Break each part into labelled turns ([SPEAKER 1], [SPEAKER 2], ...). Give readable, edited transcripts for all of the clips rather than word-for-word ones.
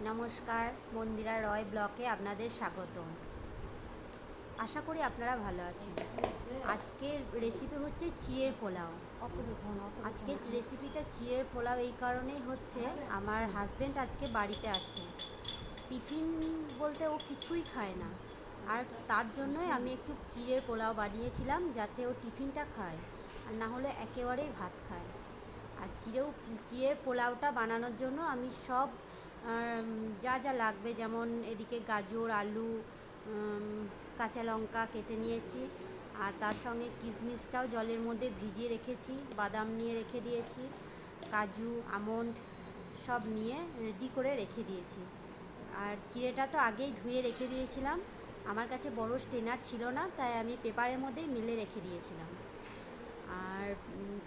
[SPEAKER 1] নমস্কার, মন্দিরা রয় ব্লকে আপনাদের স্বাগতম। আশা করি আপনারা ভালো আছেন। আজকের রেসিপি হচ্ছে চিড়ের পোলাও। আজকের রেসিপিটা চিড়ের পোলাও এই কারণেই হচ্ছে, আমার হাজব্যান্ড আজকে বাড়িতে আছে। টিফিন বলতে ও কিছুই খায় না, আর তার জন্যই আমি একটু চিড়ের পোলাও বানিয়েছিলাম যাতে ও টিফিনটা খায়, আর না হলে একেবারেই ভাত খায়। আর চিড়ের পোলাওটা বানানোর জন্য আমি সব যা যা লাগবে, যেমন এদিকে গাজর, আলু, কাঁচা লঙ্কা কেটে নিয়েছি, আর তার সঙ্গে কিশমিশটাও জলের মধ্যে ভিজিয়ে রেখেছি, বাদাম নিয়ে রেখে দিয়েছি, কাজু, আমন্ড সব নিয়ে রেডি করে রেখে দিয়েছি। আর চিড়েটা তো আগেই ধুয়ে রেখে দিয়েছিলাম, আমার কাছে বড় স্ট্রেনার ছিল না, তাই আমি পেপারের মধ্যেই মিলে রেখে দিয়েছিলাম। আর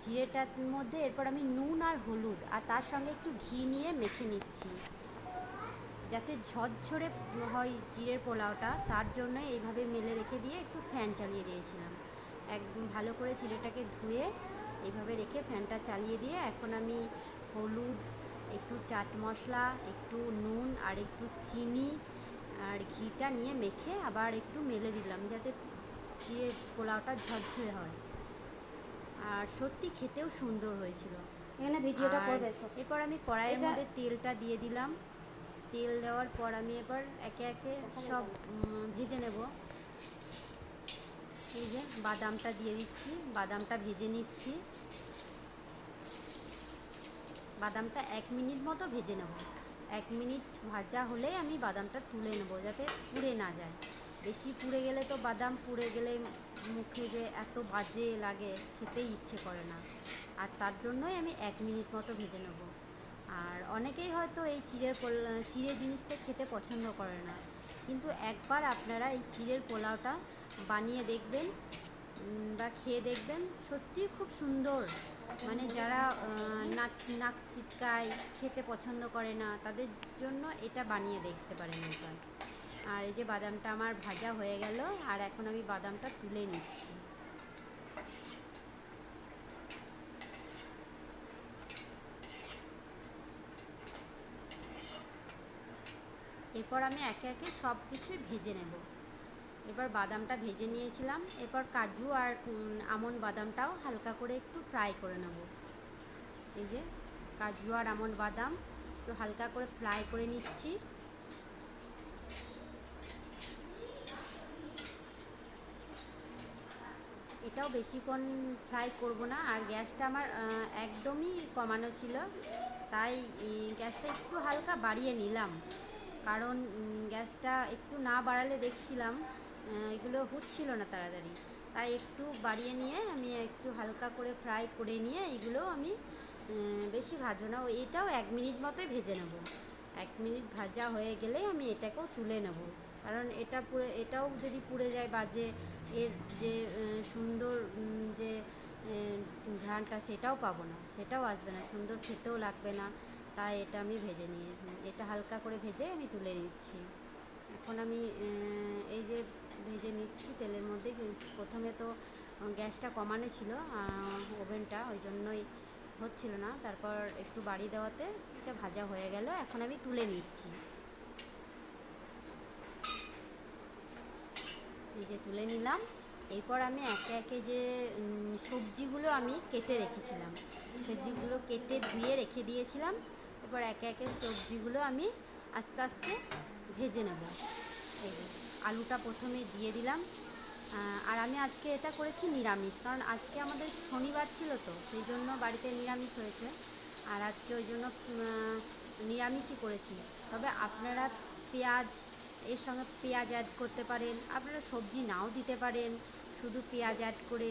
[SPEAKER 1] চিড়েটার মধ্যে এরপর আমি নুন আর হলুদ আর তার সঙ্গে একটু ঘি নিয়ে মেখে নিচ্ছি, যাতে ঝরঝরে হয় চিড়ের পোলাওটা। তার জন্য এইভাবে মেলে রেখে দিয়ে একটু ফ্যান চালিয়ে দিয়েছিলাম। একদম ভালো করে চিড়েটাকে ধুয়ে এইভাবে রেখে ফ্যানটা চালিয়ে দিয়ে এখন আমি হলুদ, একটু চাট মশলা, একটু নুন আর একটু চিনি আর ঘিটা নিয়ে মেখে আবার একটু মেলে দিলাম, যাতে চিড়ের পোলাওটা ঝরঝরে হয়। আর সত্যি খেতেও সুন্দর হয়েছিল।
[SPEAKER 2] এখানে ভিডিওটা করবে
[SPEAKER 1] এরপর আমি কড়াইয়ের মধ্যে তেলটা দিয়ে দিলাম। তেল দেওয়ার পর আমি এবার একে একে সব ভেজে নেব। এই যে বাদামটা দিয়ে দিচ্ছি, বাদামটা ভেজে নিচ্ছি। বাদামটা 1 মিনিট মতো ভেজে নেব। 1 মিনিট ভাজা হলেই আমি বাদামটা তুলে নেব, যাতে পুড়ে না যায়। বেশি পুড়ে গেলে তো, বাদাম পুড়ে গেলে মুখে যে এত বাজে লাগে, খেতেই ইচ্ছে করে না। আর তার জন্যই আমি 1 মিনিট মতো ভেজে নেব। আর অনেকেই হয়তো এই চিড়ে জিনিসটা খেতে পছন্দ করে না, কিন্তু একবার আপনারা এই চিড়ের পোলাওটা বানিয়ে দেখবেন বা খেয়ে দেখবেন, সত্যিই খুব সুন্দর। মানে যারা নাক ছিটকায়, খেতে পছন্দ করে না, তাদের জন্য এটা বানিয়ে দেখতে পারেন একবার। আর এই যে বাদামটা আমার ভাজা হয়ে গেল, আর এখন আমি বাদামটা তুলে নিচ্ছি। এরপর আমি একে একে সব কিছুই ভেজে নেব। এবার বাদামটা ভেজে নিয়েছিলাম, এরপর কাজু আর আমন্ড বাদামটাও হালকা করে একটু ফ্রাই করে নেব। এই যে কাজু আর আমন্ড বাদাম একটু হালকা করে ফ্রাই করে নিচ্ছি। এটাও বেশিক্ষণ ফ্রাই করব না, আর গ্যাসটা আমার একদমই কমানো ছিল, তাই গ্যাসটা একটু হালকা বাড়িয়ে নিলাম। কারণ গ্যাসটা একটু না বাড়ালে দেখছিলাম এগুলো হচ্ছিল না তাড়াতাড়ি, তাই একটু বাড়িয়ে নিয়ে আমি একটু হালকা করে ফ্রাই করে নিয়ে এগুলো আমি বেশি ভাজবো না, এটাও 1 মিনিট মতোই ভেজে নেব। 1 মিনিট ভাজা হয়ে গেলেই আমি এটাকেও তুলে নেব, কারণ এটাও যদি পুড়ে যায় বাজে, এর যে সুন্দর যে ঘ্রাণটা, সেটাও পাবো না, সেটাও আসবে না, সুন্দর খেতেও লাগবে না। তাই এটা আমি এটা হালকা করে ভেজে আমি তুলে নিচ্ছি। এখন আমি এই যে ভেজে নিচ্ছি তেলের মধ্যে। প্রথমে তো গ্যাসটা কমানো ছিল ওভেনটা, ওই জন্যই হচ্ছিল না, তারপর একটু বাড়ি দেওয়াতে এটা ভাজা হয়ে গেল। এখন আমি তুলে নিচ্ছি। এই যে তুলে নিলাম। এরপর আমি একে একে যে সবজিগুলো আমি কেটে রেখেছিলাম, সবজিগুলো কেটে ধুয়ে রেখে দিয়েছিলাম, এরপর একে একে সবজিগুলো আমি আস্তে আস্তে ভেজে নেব। এই যে আলুটা প্রথমে দিয়ে দিলাম। আর আমি আজকে এটা করেছি নিরামিষ, কারণ আজকে আমাদের শনিবার ছিল, তো সেই জন্য বাড়িতে নিরামিষ হয়েছে, আর আজকে ওই জন্য নিরামিষই করেছি। তবে আপনারা পেঁয়াজ, এর সঙ্গে পেঁয়াজ অ্যাড করতে পারেন, আপনারা সবজি নাও দিতে পারেন, শুধু পেঁয়াজ অ্যাড করে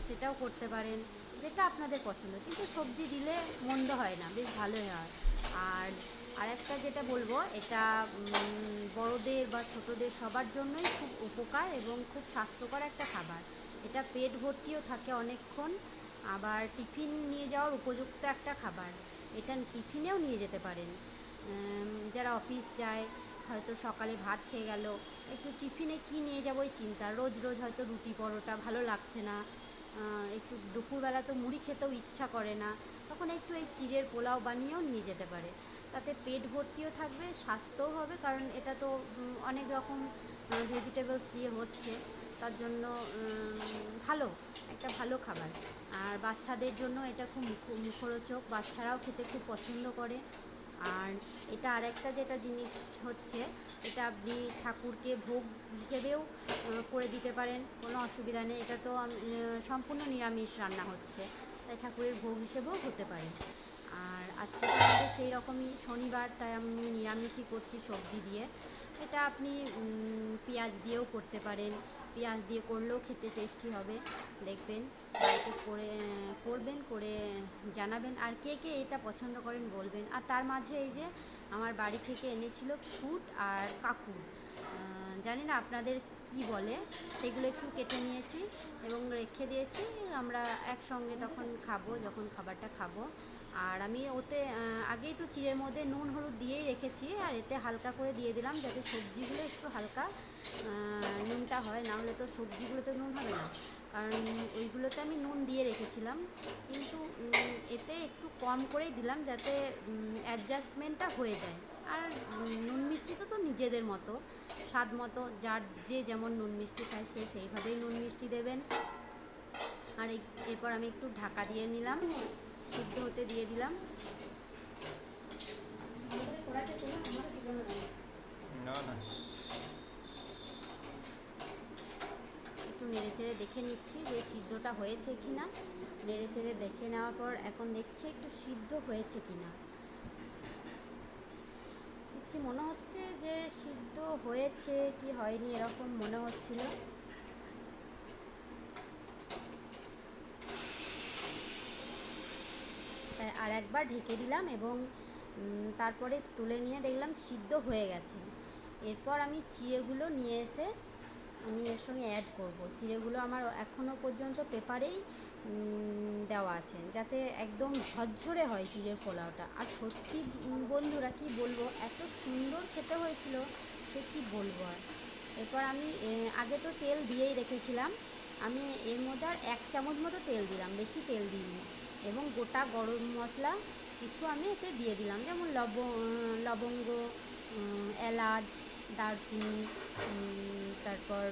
[SPEAKER 1] সেটাও করতে পারেন, যেটা আপনাদের পছন্দ, কিন্তু সবজি দিলে মন্দ হয় না, বেশ ভালোই হয়। আর আরেকটা যেটা বলবো, এটা বড়দের বা ছোটদের সবার জন্যই খুব উপকার এবং খুব স্বাস্থ্যকর একটা খাবার। এটা পেট ভর্তিও থাকে অনেকক্ষণ, আবার টিফিন নিয়ে যাওয়ার উপযুক্ত একটা খাবার। এটা টিফিনেও নিয়ে যেতে পারেন। যারা অফিস যায়, হয়তো সকালে ভাত খেয়ে গেল, একটু টিফিনে কি নিয়ে যাবো এই চিন্তা, রোজ রোজ হয়তো রুটি পরোটা ভালো লাগছে না, একটু দুপুরবেলা তো মুড়ি খেতেও ইচ্ছা করে না, তখন একটু এই চিড়ের পোলাও বানিয়েও নিয়ে যেতে পারে। তাতে পেট ভর্তিও থাকবে, স্বাস্থ্যও হবে, কারণ এটা তো অনেক রকম ভেজিটেবলস দিয়ে হচ্ছে, তার জন্য ভালো, একটা ভালো খাবার। আর বাচ্চাদের জন্য এটা খুব মুখরোচক, বাচ্চারাও খেতে খুব পছন্দ করে। আর এটা আরেকটা যেটা জিনিস হচ্ছে, এটা আপনি ঠাকুরকে ভোগ হিসেবেও করে দিতে পারেন, কোনো অসুবিধা নেই। এটা তো সম্পূর্ণ নিরামিষ রান্না হচ্ছে, তাই ঠাকুরের ভোগ হিসেবেও হতে পারে। আর আজকে তো আমাদের সেই রকমই শনিবার, তাই আমি নিরামিষই করছি সবজি দিয়ে। এটা আপনি পেঁয়াজ দিয়েও করতে পারেন, পেঁয়াজ দিয়ে করলেও খেতে টেস্টি হবে। দেখবেন, বাড়িতে করবেন, করে জানাবেন, আর কে কে এটা পছন্দ করেন বলবেন। আর তার মাঝে এই যে আমার বাড়ি থেকে এনেছিল ফুট আর কাকুর, জানি না আপনাদের কি বলে, সেগুলো একটু কেটে নিয়েছি এবং রেখে দিয়েছি, আমরা একসঙ্গে তখন খাবো, যখন খাবারটা খাবো। আর আমি ওতে আগেই তো চিড়ের মধ্যে নুন হলুদ দিয়েই রেখেছি, আর এতে হালকা করে দিয়ে দিলাম যাতে সবজিগুলো একটু হালকা নুনটা হয়, না হলে তো সবজিগুলোতে নুন হবে না, কারণ ওইগুলোতে আমি নুন দিয়ে রেখেছিলাম, কিন্তু এতে একটু কম করেই দিলাম যাতে অ্যাডজাস্টমেন্টটা হয়ে যায়। আর নুন মিষ্টিটা তো নিজেদের মতো স্বাদ মতো, যার যে যেমন নুন মিষ্টি খায় সে সেইভাবেই নুন মিষ্টি দেবেন। আর এরপর আমি একটু ঢাকা দিয়ে নিলাম, সিদ্ধ হতে দিয়ে দিলাম।
[SPEAKER 2] না না,
[SPEAKER 1] একটু নেড়েচেড়ে দেখে নিচ্ছি যে সিদ্ধটা হয়েছে কি না। নেড়েচেড়ে দেখে নেওয়ার পর এখন দেখছি একটু সিদ্ধ হয়েছে কি না। দেখছি মনে হচ্ছে যে সিদ্ধ হয়েছে কি হয়নি এরকম মনে হচ্ছিল। তাই আর একবার ঢেকে দিলাম এবং তারপরে তুলে নিয়ে দেখলাম সিদ্ধ হয়ে গেছে। এরপর আমি চিড়েগুলো নিয়ে এসে আমি এর সঙ্গে অ্যাড করব। চিড়েগুলো আমার এখনও পর্যন্ত পেপারেই দেওয়া আছে, যাতে একদম ঝরঝরে হয় চিড়ের পোলাওটা। আর সত্যি বন্ধুরা কি বলবো, এত সুন্দর খেতে হয়েছিল সে কি বলবো আর। এরপর আমি আগে তো তেল দিয়েই রেখেছিলাম, আমি এর মধ্যে আর 1 চামচ মতো তেল দিলাম, বেশি তেল দিইনি। এবং গোটা গরম মশলা কিছু আমি এতে দিয়ে দিলাম, যেমন লবঙ্গ, এলাচ, দারচিনি, তারপর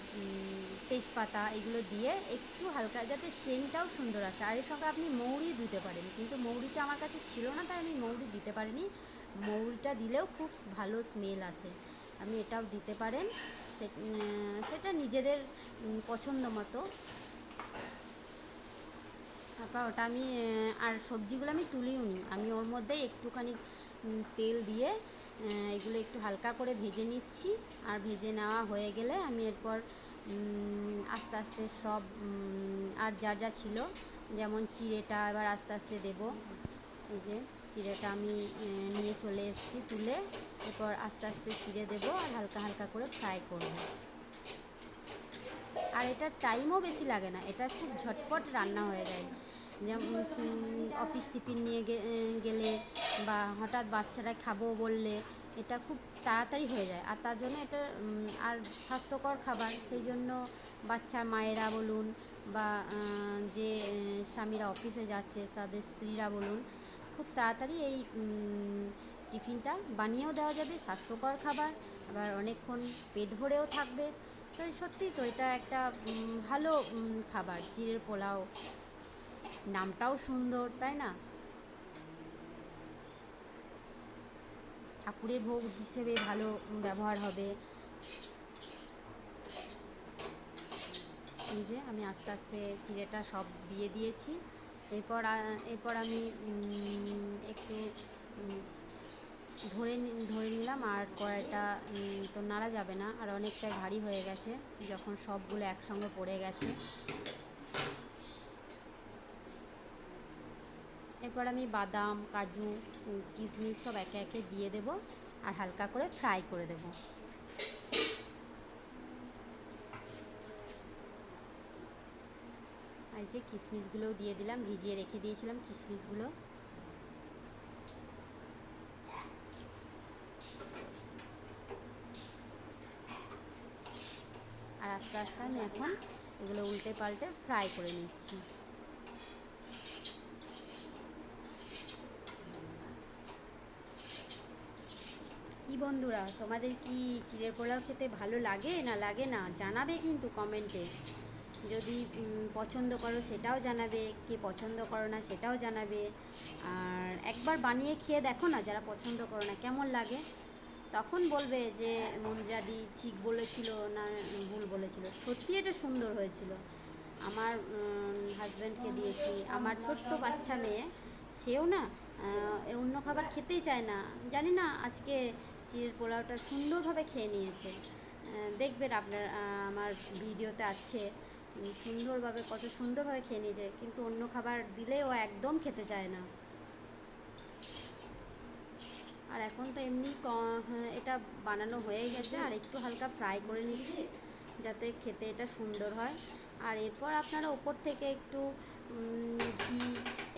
[SPEAKER 1] তেজপাতা, এগুলো দিয়ে একটু হালকা যাতে সেন্টটাও সুন্দর আসে। আর এর সঙ্গে আপনি মৌরি দিতে পারেন, কিন্তু মৌরিটা আমার কাছে ছিল না তাই আমি মৌরি দিতে পারিনি। মৌরিটা দিলেও খুব ভালো স্মেল আসে, আপনি এটাও দিতে পারেন, সেটা নিজেদের পছন্দ মতো। তারপর ওটা আমি আর সবজিগুলো আমি তুলিও নি, আমি ওর মধ্যেই একটুখানি তেল দিয়ে এগুলো একটু হালকা করে ভেজে নিচ্ছি। আর ভেজে নেওয়া হয়ে গেলে আমি এরপর আস্তে আস্তে সব আর যা যা ছিল, যেমন চিড়েটা এবার আস্তে আস্তে দেবো। এই যে চিড়েটা আমি নিয়ে চলে এসেছি তুলে, এরপর আস্তে আস্তে চিড়ে দেবো আর হালকা হালকা করে ফ্রাই করব। আর এটার টাইমও বেশি লাগে না, এটা খুব ঝটপট রান্না হয়ে যায়। যেমন অফিস টিফিন নিয়ে গেলে বা হঠাৎ বাচ্চারা খাবো বললে এটা খুব তাড়াতাড়ি হয়ে যায়। আর তার জন্য এটা আর স্বাস্থ্যকর খাবার, সেই জন্য বাচ্চার মায়েরা বলুন বা যে স্বামীরা অফিসে যাচ্ছে তাদের স্ত্রীরা বলুন, খুব তাড়াতাড়ি এই টিফিনটা বানিয়েও দেওয়া যাবে, স্বাস্থ্যকর খাবার, আবার অনেকক্ষণ পেট ভরেও থাকবে। তো সত্যিই তো এটা একটা ভালো খাবার, চিড়ের পোলাও, নামটাও সুন্দর, তাই না? ঠাকুরের ভোগ হিসেবে ভালো ব্যবহার হবে। এই যে আমি আস্তে আস্তে চিড়েটা সব দিয়ে দিয়েছি। এরপর আমি একটু ধরে নিলাম, আর কড়াইটা তো নাড়া যাবে না, আর অনেকটাই ভারী হয়ে গেছে যখন সবগুলো একসঙ্গে পড়ে গেছে। এরপর আমি বাদাম, কাজু, কিশমিশ সব একে একে দিয়ে দেব আর হালকা করে ফ্রাই করে দেব। আর যে কিশমিশগুলোও দিয়ে দিলাম, ভিজিয়ে রেখে দিয়েছিলাম কিশমিশগুলো। আর আস্তে আস্তে আমি এখন এগুলো উল্টে পাল্টে ফ্রাই করে নিচ্ছি। বন্ধুরা, তোমাদের কি চিড়ের পোলাও খেতে ভালো লাগে না লাগে না জানাবে কিন্তু কমেন্টে। যদি পছন্দ করো সেটাও জানাবে, কে পছন্দ করো না সেটাও জানাবে। আর একবার বানিয়ে খেয়ে দেখো না, যারা পছন্দ করো না, কেমন লাগে তখন বলবে যে মন্দিরাদি ঠিক বলেছিল না ভুল বলেছিল। সত্যি এটা সুন্দর হয়েছিল। আমার হাজব্যান্ডকে দিয়েছি, আমার ছোট্ট বাচ্চা মেয়ে, সেও না অন্য খাবার খেতেই চায় না। জানি না আজকে চিড়ের পোলাওটা সুন্দরভাবে খেয়ে নিয়েছে। দেখবেন আপনার আমার ভিডিওতে আছে, সুন্দরভাবে কত সুন্দরভাবে খেয়ে নিয়েছে। কিন্তু অন্য খাবার দিলে ও একদম খেতে চায় না। আর এখন তো এমনি এটা বানানো হয়ে গেছে, আর একটু হালকা ফ্রাই করে নিচ্ছি যাতে খেতে এটা সুন্দর হয়। আর এরপর আপনারা ওপর থেকে একটু ঘি,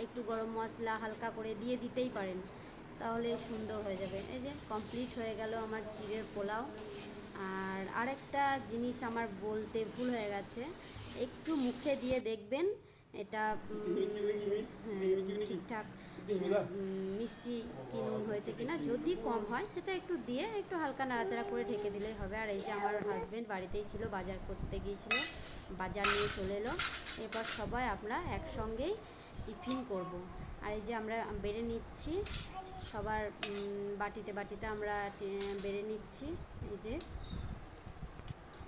[SPEAKER 1] একটু গরম মশলা হালকা করে দিয়ে দিতেই পারেন, তাহলে সুন্দর হয়ে যাবে। এই যে কমপ্লিট হয়ে গেল আমার চিড়ের পোলাও। আর আরেকটা জিনিস আমার বলতে ভুল হয়ে গেছে, একটু মুখে দিয়ে দেখবেন এটা ঠিকঠাক মিষ্টি কি নুন হয়েছে কিনা। যদি কম হয় সেটা একটু দিয়ে একটু হালকা নাড়াচাড়া করে ঢেকে দিলেই হবে। আর এই যে আমার হাজব্যান্ড বাড়িতেই ছিল, বাজার করতে গিয়েছিল, বাজার নিয়ে চলে এলো। এরপর সবাই আমরা একসঙ্গেই টিফিন করব। আর এই যে আমরা বেড়ে নিচ্ছি, সবার বাটিতে বাটিতে আমরা বেড়ে নিচ্ছি। এই যে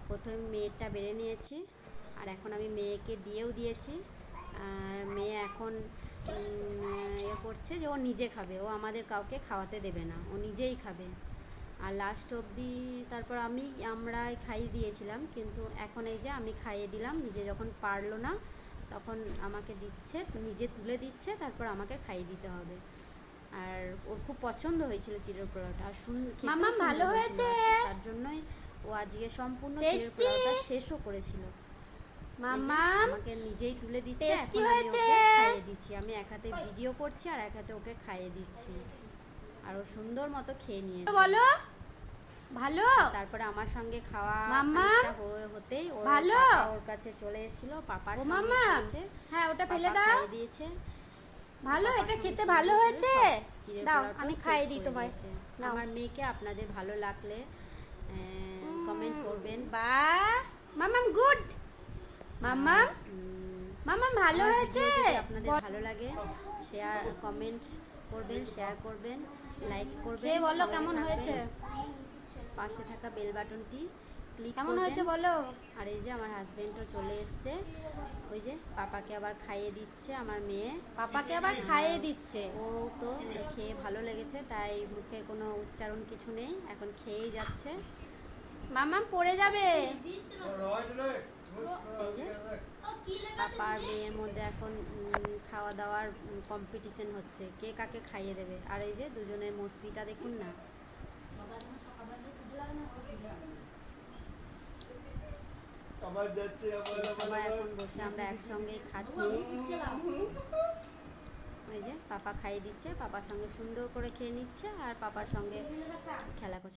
[SPEAKER 1] প্রথমে মেয়েরটা বেড়ে নিয়েছি, আর এখন আমি মেয়েকে দিয়েও দিয়েছি। আর মেয়ে এখন করছে যে ও নিজে খাবে, ও আমাদের কাউকে খাওয়াতে দেবে না, ও নিজেই খাবে। আর লাস্ট অবধি তারপর আমরাই খাইয়ে দিয়েছিলাম, কিন্তু এখন এই যে আমি খাইয়ে দিলাম। নিজে যখন পারলো না তখন আমাকে দিচ্ছে, নিজে তুলে দিচ্ছে, তারপর আমাকে খাইয়ে দিতে হবে। আর ওর খুব পছন্দ হয়েছিল চিড়ের পোলাওটা, আর
[SPEAKER 2] মামা ভালো হয়েছে,
[SPEAKER 1] তার জন্যই ও আজকে সম্পূর্ণ চিড়ের পোলাওটা শেষও করেছিল।
[SPEAKER 2] মামা
[SPEAKER 1] আমাকে নিজেই তুলে দিচ্ছে,
[SPEAKER 2] টেস্টি
[SPEAKER 1] এখন আমি
[SPEAKER 2] হয়েছে,
[SPEAKER 1] ওকে খাইয়ে দিচ্ছি। আমি এক হাতে ভিডিও করছি আর এক হাতে ওকে খাইয়ে দিচ্ছি, আর ও সুন্দর মতো খেয়ে নিয়েছে।
[SPEAKER 2] বলো ভালো।
[SPEAKER 1] তারপরে আমার সঙ্গে খাওয়া
[SPEAKER 2] মাম্মা
[SPEAKER 1] হতেই
[SPEAKER 2] ভালো,
[SPEAKER 1] ওর কাছে চলে এসেছিল, পাপার
[SPEAKER 2] ও
[SPEAKER 1] সঙ্গে
[SPEAKER 2] মাম্মা
[SPEAKER 1] খেয়েছে।
[SPEAKER 2] হ্যাঁ ওটা ফেলে
[SPEAKER 1] পাপা
[SPEAKER 2] দাও,
[SPEAKER 1] খাইয়ে দিয়েছে।
[SPEAKER 2] ভালো,
[SPEAKER 1] পাপার
[SPEAKER 2] এটা
[SPEAKER 1] সঙ্গে
[SPEAKER 2] খেতে
[SPEAKER 1] সুন্দর
[SPEAKER 2] ভালো
[SPEAKER 1] করে
[SPEAKER 2] হয়েছে,
[SPEAKER 1] সব চিড়ের
[SPEAKER 2] দাও
[SPEAKER 1] পোলাওটাও
[SPEAKER 2] আমি
[SPEAKER 1] শেষ
[SPEAKER 2] খাইয়ে দিই
[SPEAKER 1] করে
[SPEAKER 2] তোমায়।
[SPEAKER 1] দিয়েছে।
[SPEAKER 2] নাও।
[SPEAKER 1] আমার মেয়েকে আপনাদের ভালো লাগলে কমেন্ট করবেন।
[SPEAKER 2] বাহ মামাম গুড, মামাম মামাম ভালো
[SPEAKER 1] আমার
[SPEAKER 2] হয়েছে।
[SPEAKER 1] ভিডিও যদি আপনাদের ভালো লাগে শেয়ার কমেন্ট করবেন, শেয়ার করবেন, লাইক করবেন।
[SPEAKER 2] খেয়ে বলো
[SPEAKER 1] সঙ্গে
[SPEAKER 2] কেমন
[SPEAKER 1] থাকবেন।
[SPEAKER 2] হয়েছে,
[SPEAKER 1] পাশে থাকা বেল বাটনটি ক্লিক
[SPEAKER 2] কেমন
[SPEAKER 1] করবেন।
[SPEAKER 2] হয়েছে বলো।
[SPEAKER 1] আর এই যে আমার হাজবেন্ডও চলে এসছে, ওই যে পাপাকে আবার খাইয়ে দিচ্ছে আমার মেয়ে।
[SPEAKER 2] পাপাকে আবার খাইয়ে দিচ্ছে।
[SPEAKER 1] ও তো খেয়ে ভালো লেগেছে, তাই মুখে কোনো উচ্চারণ কিছু নেই, এখন খেয়েই যাচ্ছে।
[SPEAKER 2] মামাম পড়ে যাবে।
[SPEAKER 1] এই যে পাপা আর মেয়ের মধ্যে এখন খাওয়া দাওয়ার কম্পিটিশন হচ্ছে, কে কাকে খাইয়ে দেবে। আর এই যে দুজনের মস্তিটা দেখুন না। সবাই এখন বসে আমরা একসঙ্গেই খাচ্ছি। ওই যে পাপা খাইয়ে দিচ্ছে, পাপার সঙ্গে সুন্দর করে খেয়ে নিচ্ছে, আর পাপার সঙ্গে খেলা করছে।